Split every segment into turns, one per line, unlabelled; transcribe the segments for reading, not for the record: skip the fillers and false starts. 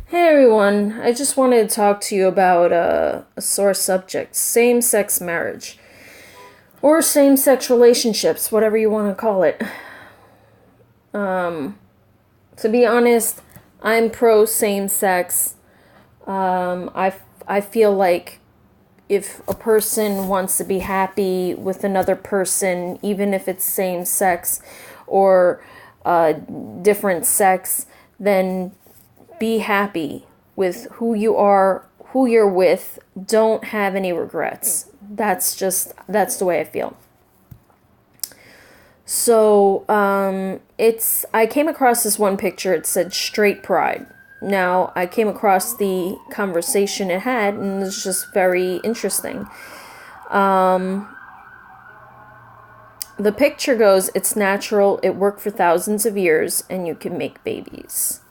Hey everyone, I just wanted to talk to you about a sore subject, same sex marriage. Or same sex relationships, whatever you want to call it. To be honest, I'm pro same sex. I feel like if a person wants to be happy with another person, even if it's same sex or different sex, then be happy with who you are, who you're with. Don't have any regrets. That's the way I feel. So, I came across this one picture. It said straight pride. Now, I came across the conversation it had, and it's just very interesting. The picture goes, it's natural, it worked for thousands of years, and you can make babies.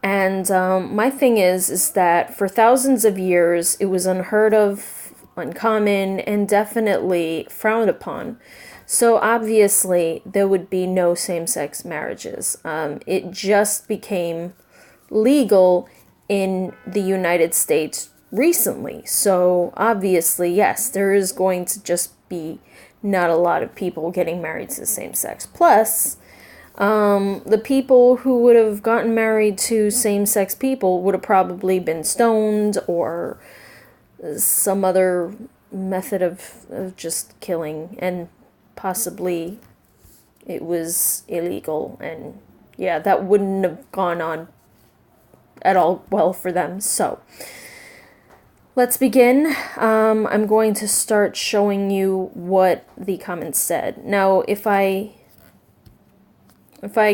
And my thing is that for thousands of years, it was unheard of, uncommon, and definitely frowned upon. So obviously, there would be no same sex marriages. It just became legal in the United States recently. So obviously, yes, there is going to just be not a lot of people getting married to the same sex. Plus, the people who would have gotten married to same sex people would have probably been stoned or some other method of just killing, and possibly it was illegal, and yeah, that wouldn't have gone on at all well for them. So let's begin. I'm going to start showing you what the comments said. Now, if I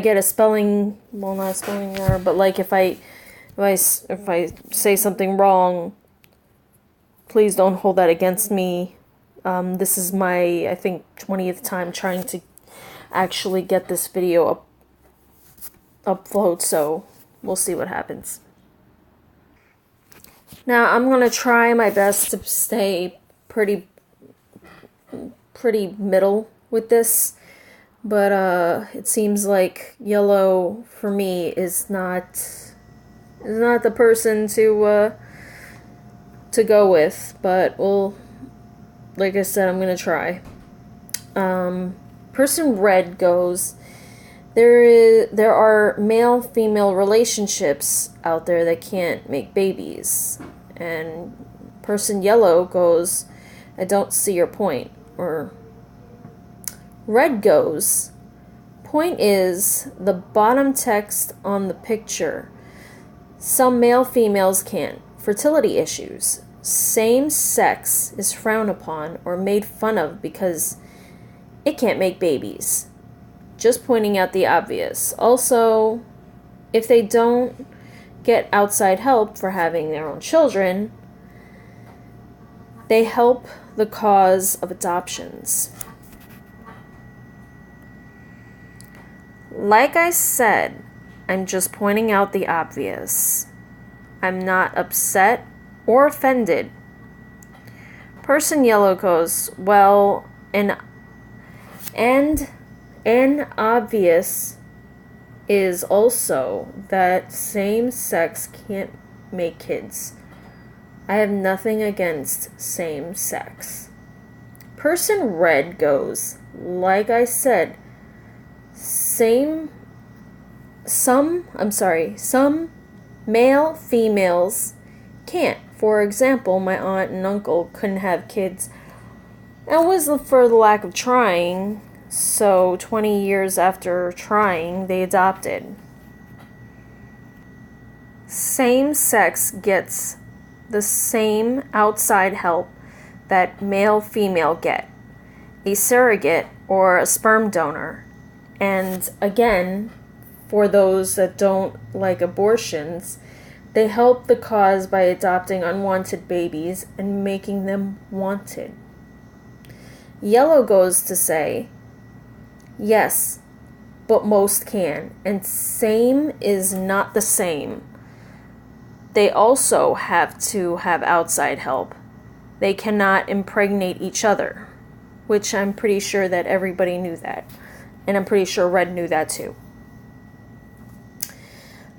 get a spelling, well, not a spelling error, but like if I say something wrong, please don't hold that against me. This is my, I think, 20th time trying to actually get this video upload, so we'll see what happens. Now, I'm gonna try my best to stay pretty middle with this, but it seems like yellow for me is not the person to go with. But well, like I said, I'm gonna try. Person red goes, there are male female relationships out there that can't make babies, and person yellow goes, I don't see your point. Or red goes, point is the bottom text on the picture. Some male females can't. Fertility issues. Same sex is frowned upon or made fun of because it can't make babies. Just pointing out the obvious. Also, if they don't get outside help for having their own children, they help the cause of adoptions. Like I said, I'm just pointing out the obvious. I'm not upset or offended. Person yellow goes, well, and obvious is also that same sex can't make kids. I have nothing against same sex. Person red goes, like I said, some male females can't. For example, my aunt and uncle couldn't have kids. That was for the lack of trying, so 20 years after trying, they adopted. Same sex gets the same outside help that male female get. A surrogate or a sperm donor. And again, for those that don't like abortions, they help the cause by adopting unwanted babies and making them wanted. Yellow goes to say, yes, but most can, and same is not the same. They also have to have outside help. They cannot impregnate each other, which I'm pretty sure that everybody knew that. And I'm pretty sure Red knew that too.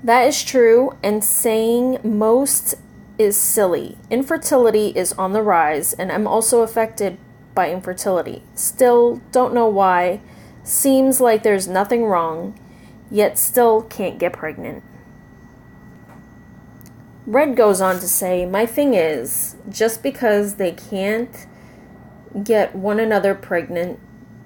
That is true, and saying most is silly. Infertility is on the rise, and I'm also affected by infertility. Still, don't know why. Seems like there's nothing wrong, yet still can't get pregnant. Red goes on to say, my thing is, just because they can't get one another pregnant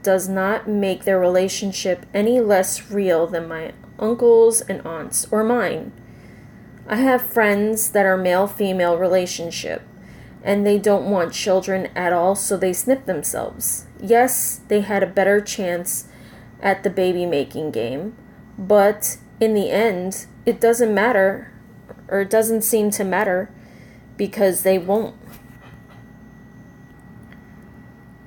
does not make their relationship any less real than my uncles and aunts or mine. I have friends that are male-female relationship, and they don't want children at all, so they snip themselves. Yes, they had a better chance at the baby-making game, but in the end, it doesn't matter, or it doesn't seem to matter, because they won't.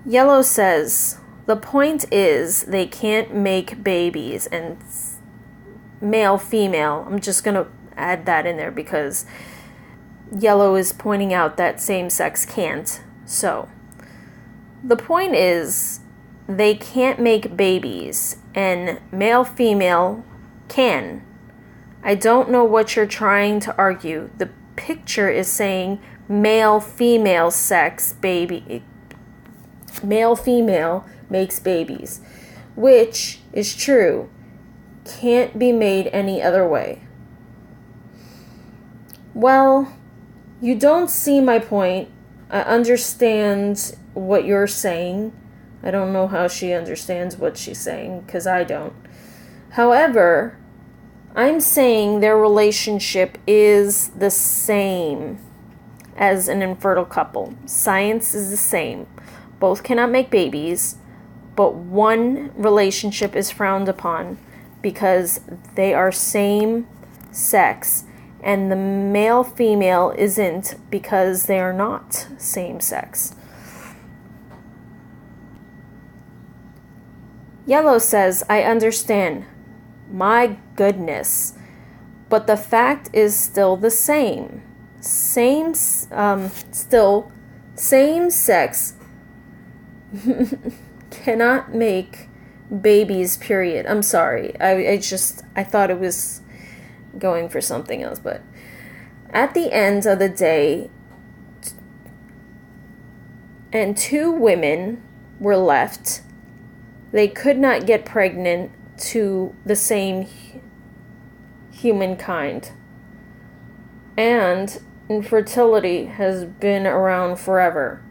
Yellow says, the point is they can't make babies, and male, female, I'm just going to add that in there because Yellow is pointing out that same-sex can't. So, the point is they can't make babies, and male, female can. I don't know what you're trying to argue. The picture is saying male, female sex baby. Male, female makes babies, which is true. Can't be made any other way. Well, you don't see my point. I understand what you're saying. I don't know how she understands what she's saying, because I don't. However, I'm saying their relationship is the same as an infertile couple. Science is the same. Both cannot make babies, but one relationship is frowned upon because they are same sex, and the male-female isn't because they are not same sex. Yellow says, I understand. My goodness. But the fact is still the same. Same sex cannot make babies, period. I'm sorry. I thought it was going for something else, but at the end of the day, and two women were left. They could not get pregnant to the same humankind. And infertility has been around forever.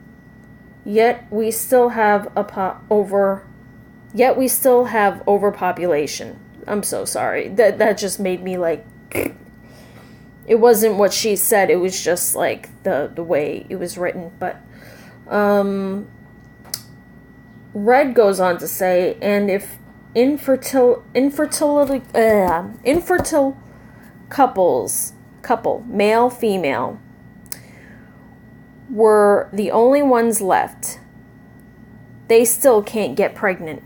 Yet we still have overpopulation. I'm so sorry. That just made me like, it wasn't what she said, it was just like the way it was written. But Red goes on to say, and if infertile couple, male, female, were the only ones left, they still can't get pregnant.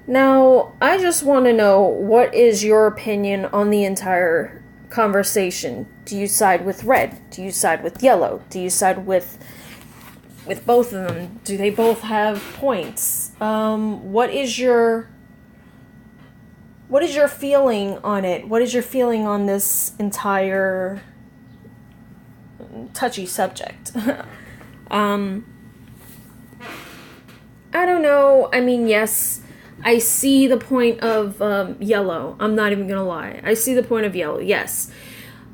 Now, I just want to know, what is your opinion on the entire conversation? Do you side with Red? Do you side with Yellow? Do you side with both of them? Do they both have points? What is your feeling on it? What is your feeling on this entire touchy subject? I don't know. I mean, yes, I see the point of Yellow. I'm not even gonna lie. I see the point of Yellow. Yes,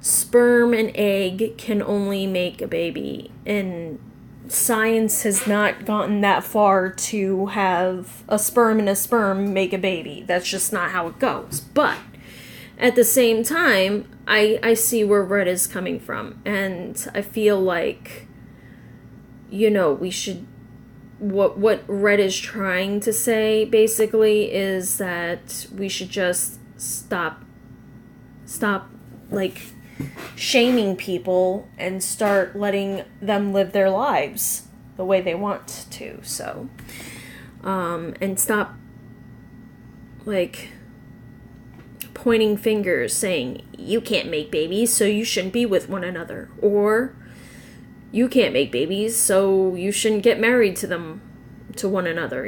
sperm and egg can only make a baby, and science has not gotten that far to have a sperm and a sperm make a baby. That's just not how it goes. But at the same time, I see where Red is coming from, and I feel like, we should, what Red is trying to say basically is that we should just stop like shaming people and start letting them live their lives the way they want to. So and stop like pointing fingers saying you can't make babies, so you shouldn't be with one another, or you can't make babies, so you shouldn't get married to one another.